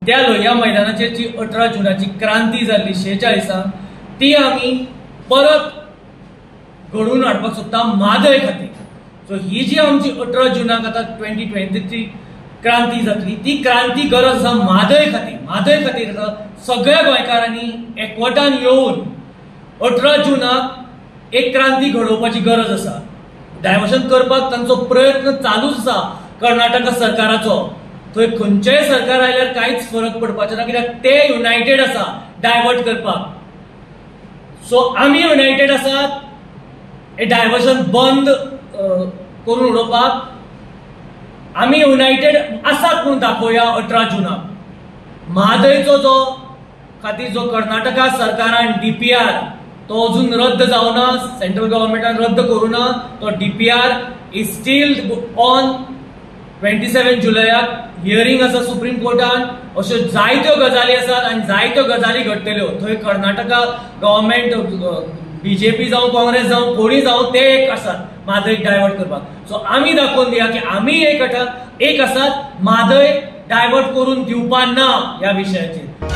त्या लोहिया मैदानाचेर जी 18 जुनाची क्रांती जाल्ली 46 ती आमी परत घडून हाडपाक सोदता म्हादय खातीर. सो ही जी आमची 18 जुनाक आतां 2023 क्रांती जातली ती क्रांती गरज आसा म्हादय खातीर. म्हादय खातीर सगळ्या गोंयकारांनी एकवटान येवन 18 जुनाक एक क्रांती घडोवपाची गरज आसा. डायवर्शन करपाक तांचो प्रयत्न चालूच आसा कर्नाटक सरकाराचो. थंय खंयचेय सरकार आयल्यार कांयच फरक पडपाचो ना, कित्याक ते युनायटेड आसा डायवर्ट करपाक. सो आमी युनायटेड आसात हे डायवर्शन बंद करून उडोवपाक. आमी युनायटेड आसात म्हणून दाखोवया 18 जुनाक. म्हादयचो जो खातीर जो कर्नाटका सरकारान DPR तो अजून रद्द जावना, सेंट्रल गव्हर्नमेंटान रद्द करूना. तो DPR इज स्टील ऑन. 27 जुलयाक हियरिंग आसा सुप्रीम कोर्टान. अश्यो जायत्यो गजाली आसात आनी जायत्यो गजाली घडटल्यो. थंय कर्नाटका गव्हर्नमेंट BJP जावं काँग्रेस जावं कोणी जावं ते एक आसात म्हादय डायवर्ट करपाक. सो आमी दाखोवन दिया की आमी एक आसात, म्हादय डायवर्ट करून दिवपा ना ह्या विशयाचेर.